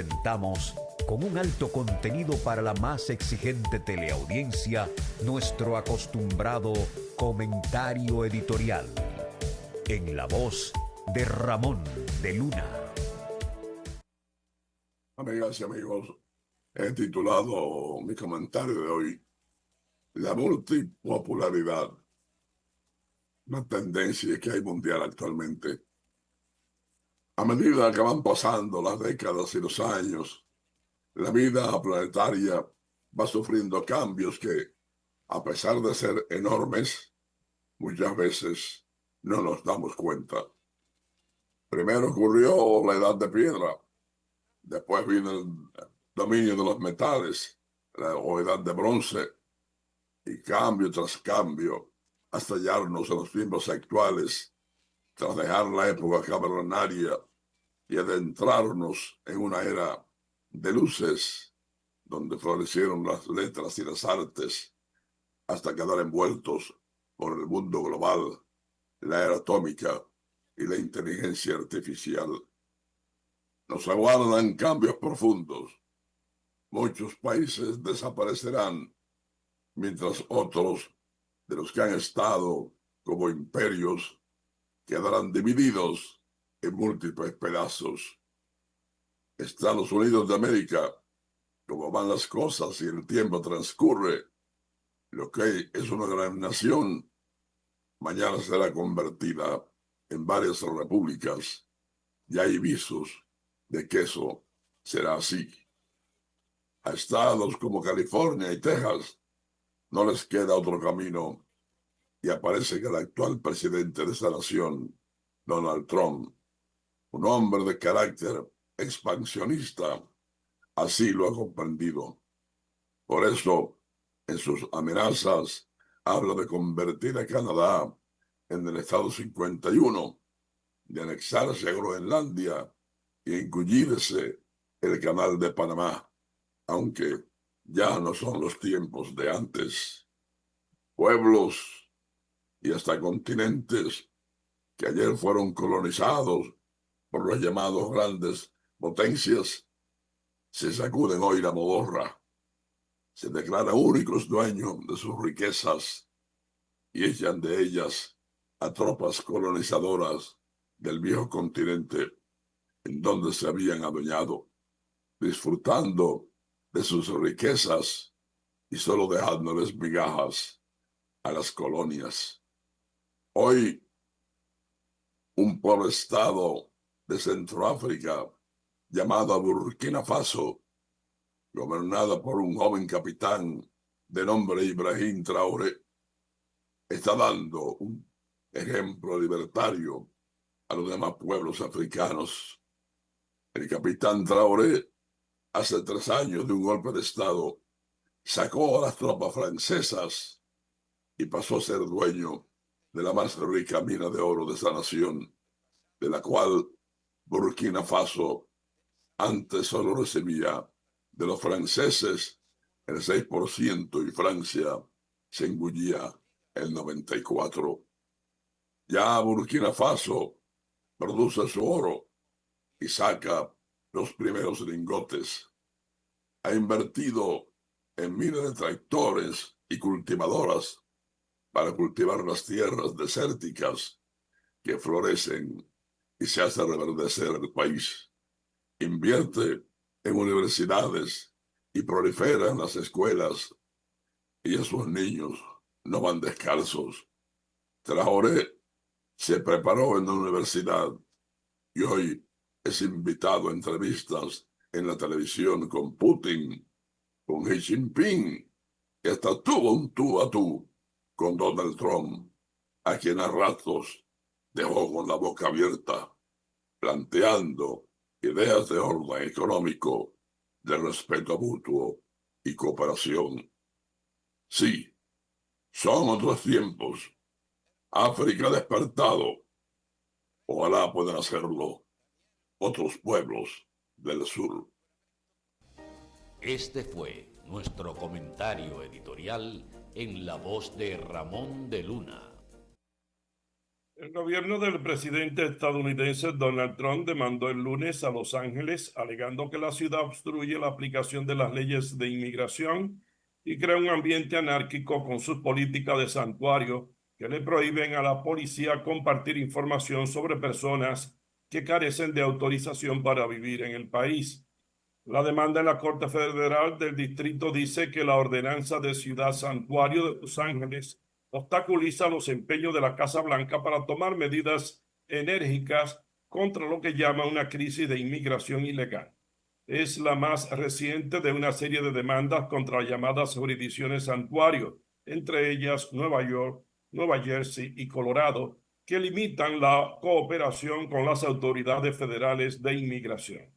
Presentamos con un alto contenido para la más exigente teleaudiencia nuestro acostumbrado comentario editorial en la voz de Ramón de Luna. Amigas y amigos, he titulado mi comentario de hoy La multipopularidad, una tendencia que hay mundial actualmente. A medida que van pasando las décadas y los años, la vida planetaria va sufriendo cambios que, a pesar de ser enormes, muchas veces no nos damos cuenta. Primero ocurrió la edad de piedra, después vino el dominio de los metales, o edad de bronce, y cambio tras cambio, hasta hallarnos en los tiempos actuales, tras dejar la época cavernaria y adentrarnos en una era de luces, donde florecieron las letras y las artes, hasta quedar envueltos por el mundo global, la era atómica y la inteligencia artificial. Nos aguardan cambios profundos. Muchos países desaparecerán, mientras otros de los que han estado como imperios quedarán divididos en múltiples pedazos. Estados Unidos de América, como van las cosas y el tiempo transcurre, lo que es una gran nación, mañana será convertida en varias repúblicas. Ya hay visos de que eso será así. A estados como California y Texas no les queda otro camino y aparece que el actual presidente de esa nación, Donald Trump, un hombre de carácter expansionista, así lo ha comprendido. Por eso, en sus amenazas, habla de convertir a Canadá en el Estado 51, de anexarse a Groenlandia y engullirse el Canal de Panamá, aunque ya no son los tiempos de antes. Pueblos y hasta continentes que ayer fueron colonizados por los llamados grandes potencias, se sacuden hoy la modorra, se declaran únicos dueños de sus riquezas y echan de ellas a tropas colonizadoras del viejo continente en donde se habían adueñado, disfrutando de sus riquezas y solo dejándoles migajas a las colonias. Hoy, un pobre estado de Centroáfrica llamado Burkina Faso, gobernada por un joven capitán de nombre Ibrahim Traoré, está dando un ejemplo libertario a los demás pueblos africanos. El capitán Traoré, hace 3 años de un golpe de estado, sacó a las tropas francesas y pasó a ser dueño de la más rica mina de oro de esa nación, de la cual Burkina Faso antes solo recibía de los franceses el 6% y Francia se engullía el 94%. Ya Burkina Faso produce su oro y saca los primeros lingotes. Ha invertido en miles de tractores y cultivadoras para cultivar las tierras desérticas que florecen y se hace reverdecer el país. Invierte en universidades y prolifera en las escuelas y esos niños no van descalzos. Traoré se preparó en la universidad y hoy es invitado a entrevistas en la televisión con Putin, con Xi Jinping, y hasta tuvo un tú a tú con Donald Trump, a quien a ratos dejó con la boca abierta, planteando ideas de orden económico, de respeto mutuo y cooperación. Sí, son otros tiempos. África ha despertado. Ojalá puedan hacerlo otros pueblos del sur. Este fue nuestro comentario editorial en la voz de Ramón de Luna. El gobierno del presidente estadounidense Donald Trump demandó el lunes a Los Ángeles, alegando que la ciudad obstruye la aplicación de las leyes de inmigración y crea un ambiente anárquico con sus políticas de santuario que le prohíben a la policía compartir información sobre personas que carecen de autorización para vivir en el país. La demanda en la Corte Federal del Distrito dice que la ordenanza de Ciudad Santuario de Los Ángeles obstaculiza los empeños de la Casa Blanca para tomar medidas enérgicas contra lo que llama una crisis de inmigración ilegal. Es la más reciente de una serie de demandas contra llamadas jurisdicciones santuario, entre ellas Nueva York, Nueva Jersey y Colorado, que limitan la cooperación con las autoridades federales de inmigración.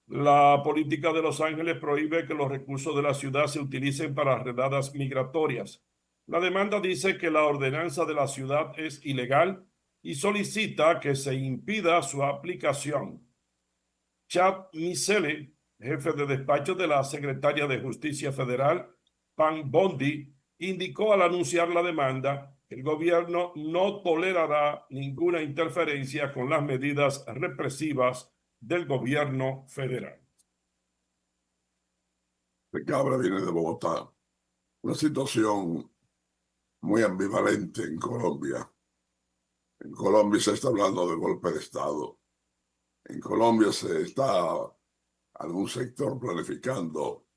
La política de Los Ángeles prohíbe que los recursos de la ciudad se utilicen para redadas migratorias. La demanda dice que la ordenanza de la ciudad es ilegal y solicita que se impida su aplicación. Chad Miceli, jefe de despacho de la secretaria de Justicia Federal, Pam Bondi, indicó al anunciar la demanda que el gobierno no tolerará ninguna interferencia con las medidas represivas del gobierno federal. De Cabra viene de Bogotá. Una situación muy ambivalente en Colombia. En Colombia se está hablando de golpe de Estado. En Colombia se está algún sector planificando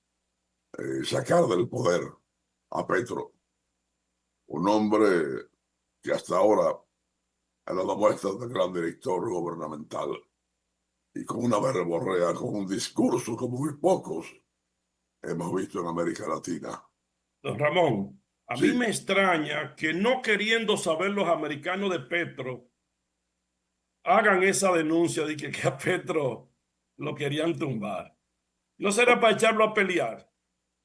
sacar del poder a Petro, un hombre que hasta ahora ha dado muestras de gran director gubernamental y con una verborrea, con un discurso como muy pocos hemos visto en América Latina. Don Ramón, a mí Sí. me extraña que no queriendo saber los americanos de Petro hagan esa denuncia de que a Petro lo querían tumbar. ¿No será para echarlo a pelear?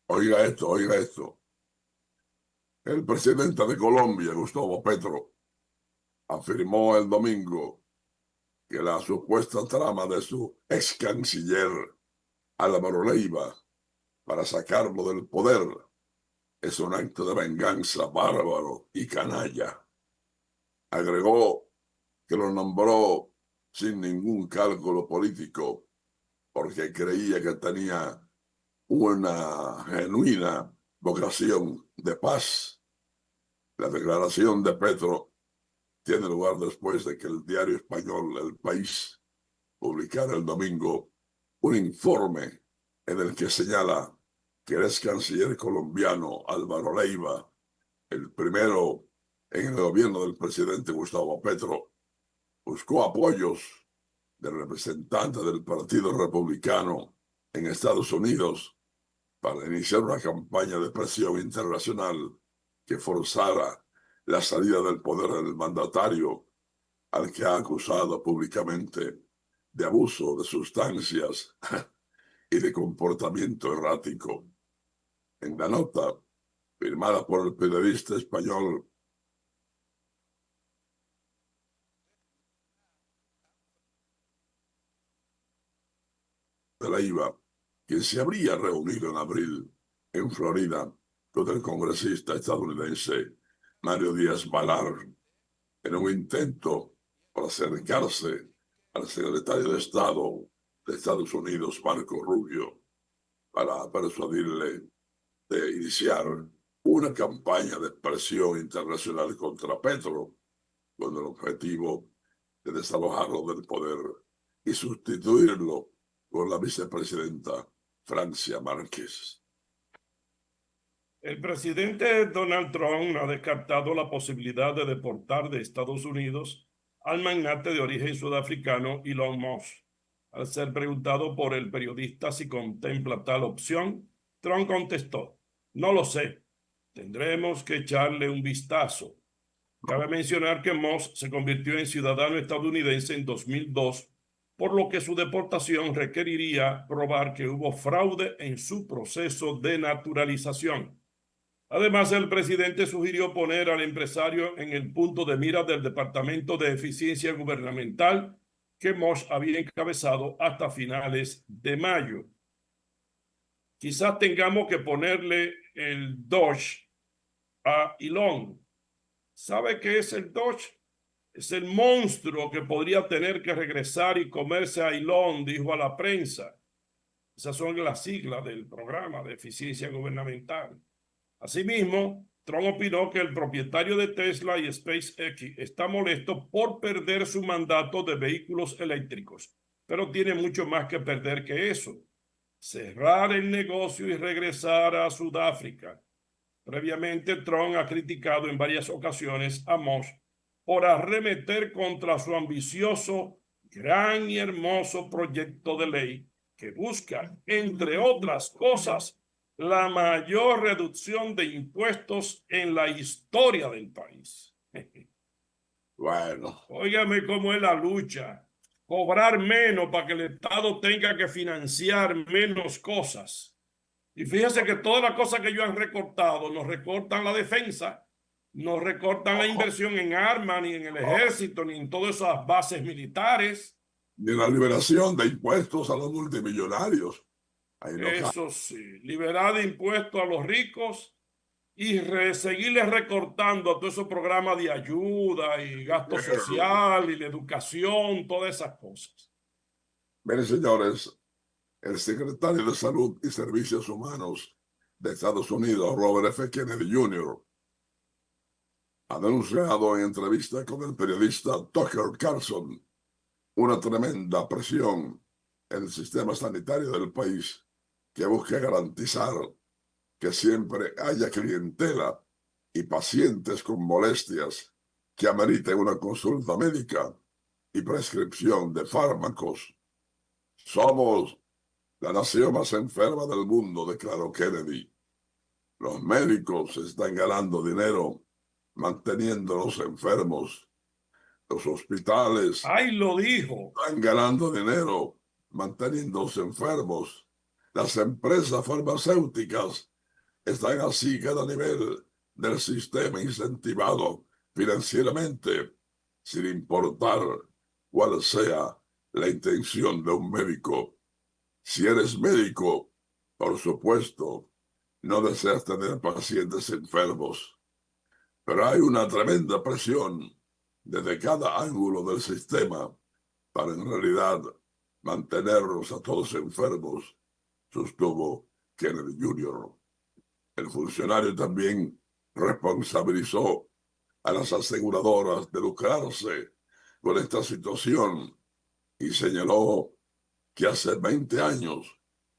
Oiga esto, oiga esto. El presidente de Colombia, Gustavo Petro, afirmó el domingo que la supuesta trama de su ex canciller Álvaro Leiva para sacarlo del poder es un acto de venganza bárbaro y canalla. Agregó que lo nombró sin ningún cálculo político porque creía que tenía una genuina vocación de paz. La declaración de Petro tiene lugar después de que el diario español El País publicara el domingo un informe en el que señala que el ex canciller colombiano Álvaro Leiva, el primero en el gobierno del presidente Gustavo Petro, buscó apoyos de representantes del Partido Republicano en Estados Unidos para iniciar una campaña de presión internacional que forzara la salida del poder del mandatario, al que ha acusado públicamente de abuso de sustancias y de comportamiento errático. En la nota, firmada por el periodista español de Leiva, quien se habría reunido en abril en Florida con el congresista estadounidense Mario Díaz Balart en un intento para acercarse al secretario de Estado de Estados Unidos, Marco Rubio, para persuadirle de iniciar una campaña de presión internacional contra Petro con el objetivo de desalojarlo del poder y sustituirlo por la vicepresidenta Francia Márquez. El presidente Donald Trump ha descartado la posibilidad de deportar de Estados Unidos al magnate de origen sudafricano Elon Musk. Al ser preguntado por el periodista si contempla tal opción, Trump contestó: "No lo sé, tendremos que echarle un vistazo". Cabe mencionar que Musk se convirtió en ciudadano estadounidense en 2002, por lo que su deportación requeriría probar que hubo fraude en su proceso de naturalización. Además, el presidente sugirió poner al empresario en el punto de mira del Departamento de Eficiencia Gubernamental que Musk había encabezado hasta finales de mayo. Quizás tengamos que ponerle el Doge a Elon. ¿Sabe qué es el Doge? Es el monstruo que podría tener que regresar y comerse a Elon, dijo a la prensa. Esas son las siglas del programa de eficiencia gubernamental. Asimismo, Trump opinó que el propietario de Tesla y SpaceX está molesto por perder su mandato de vehículos eléctricos, pero tiene mucho más que perder que eso. Cerrar el negocio y regresar a Sudáfrica. Previamente, Trump ha criticado en varias ocasiones a Musk por arremeter contra su ambicioso, gran y hermoso proyecto de ley que busca, entre otras cosas, la mayor reducción de impuestos en la historia del país. Bueno, Óigame cómo es la lucha. Cobrar menos para que el Estado tenga que financiar menos cosas. Y fíjese que todas las cosas que ellos han recortado, nos recortan la defensa, nos recortan la inversión en armas, ni en el ejército, ni en todas esas bases militares. ni la liberación de impuestos a los multimillonarios. Ahí no cabe. Eso sí, liberar de impuestos a los ricos y seguirles recortando a todos esos programas de ayuda y gasto social y la educación, todas esas cosas. Miren, señores, el secretario de Salud y Servicios Humanos de Estados Unidos, Robert F. Kennedy Jr., ha denunciado en entrevista con el periodista Tucker Carlson una tremenda presión en el sistema sanitario del país que busca garantizar que siempre haya clientela y pacientes con molestias que ameriten una consulta médica y prescripción de fármacos. Somos la nación más enferma del mundo, declaró Kennedy. Los médicos están ganando dinero manteniendo a los enfermos. Los hospitales ¡Ay, lo dijo! están ganando dinero manteniendo a los enfermos. Las empresas farmacéuticas están así cada nivel del sistema incentivado financieramente, sin importar cuál sea la intención de un médico. Si eres médico, por supuesto, no deseas tener pacientes enfermos, pero hay una tremenda presión desde cada ángulo del sistema para en realidad mantenerlos a todos enfermos, sostuvo Kennedy Jr. El funcionario también responsabilizó a las aseguradoras de lucrarse con esta situación y señaló que hace 20 años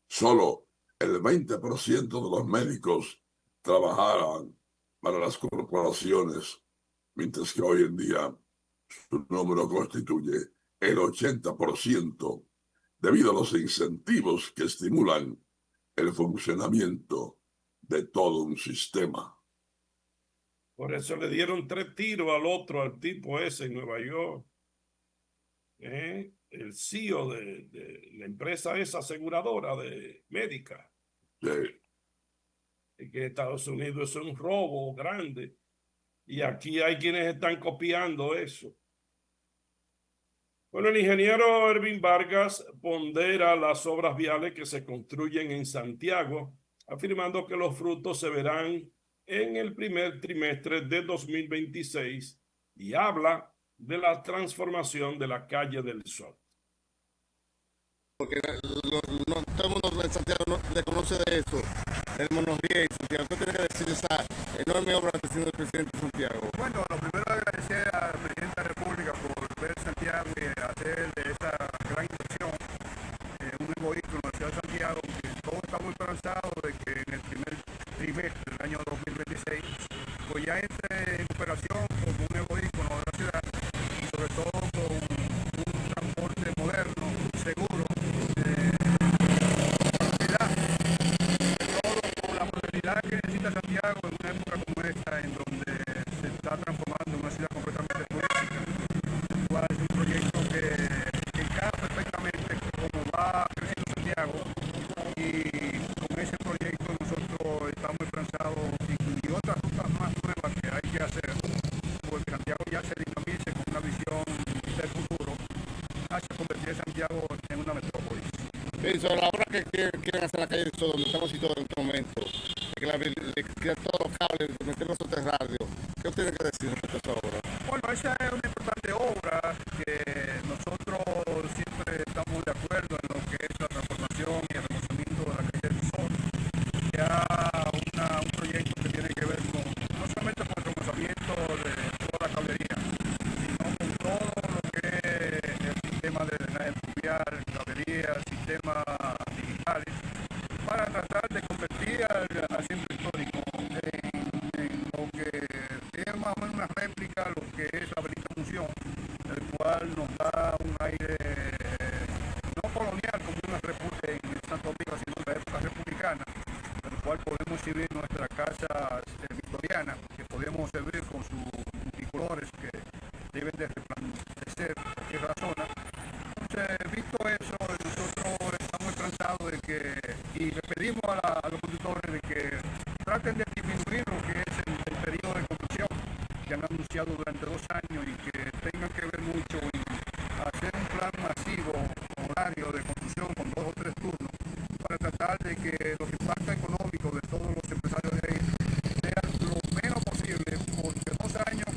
solo el 20% de los médicos trabajaban para las corporaciones, mientras que hoy en día su número constituye el 80% debido a los incentivos que estimulan el funcionamiento de todo un sistema. Por eso le dieron 3 tiros al otro, al tipo ese en Nueva York. El CEO de la empresa esa aseguradora de médica. Sí. Y que en Estados Unidos es un robo grande. Y aquí hay quienes están copiando eso. Bueno, el ingeniero Ervin Vargas pondera las obras viales que se construyen en Santiago, afirmando que los frutos se verán en el primer trimestre de 2026 y habla de la transformación de la calle del Sol. Porque todo el mundo en Santiago le conoce de eso. Tenemos los días en Santiago. ¿Qué tiene que decir esa enorme obra que está haciendo el presidente de Santiago? Bueno, lo primero agradecer al presidente de la República por ver Santiago y hacer de esta gran inversión un nuevo vehículo en la ciudad de Santiago. Todos estamos esperanzados de que en el primer trimestre del año 2026 pues ya entre en operación como un nuevo vehículo de la ciudad y sobre todo con un transporte moderno, seguro, que necesita Santiago en una época como esta, en donde se está transformando en una ciudad completamente turística, el cual es un proyecto que encaja perfectamente como va creciendo Santiago, y con ese proyecto nosotros estamos esperanzados y otras rutas más nuevas que hay que hacer, porque Santiago ya se dinamice con una visión del futuro hacia convertir a Santiago en una metrópolis. Sí, sobre la obra que quieren hacer en la calle del Sol, donde estamos situados en este momento, que le quitan todos los cables, meterlos soterrados. ¿Qué usted tiene que decir respecto a esa obra? Bueno, esa es una importante obra que nosotros siempre estamos de acuerdo en lo que es la transformación y el remozamiento de la calle del Sol. Ya un proyecto que tiene que ver con, no solamente con el remozamiento de toda la cablería, sino con todo lo que es el sistema de drenaje pluvial, cablería, sistemas digitales, para tratar de convertir al centro histórico en lo que es más o menos una réplica a lo que es la Avenida Función, el cual nos da un aire no colonial como en Santo Domingo, sino en la época republicana, el cual podemos exhibir nuestras casas victorianas, que podemos exhibir con sus multicolores que deben de resplandecer cualquier zona. Entonces, visto eso, nosotros estamos esperanzados de que, y le pedimos a los conductores de que traten de disminuir lo que es el periodo de construcción que han anunciado durante 2 años y que tengan que ver mucho en hacer un plan masivo, horario de construcción con 2 o 3 turnos, para tratar de que los impactos económicos de todos los empresarios de ahí sean lo menos posible, porque 2 años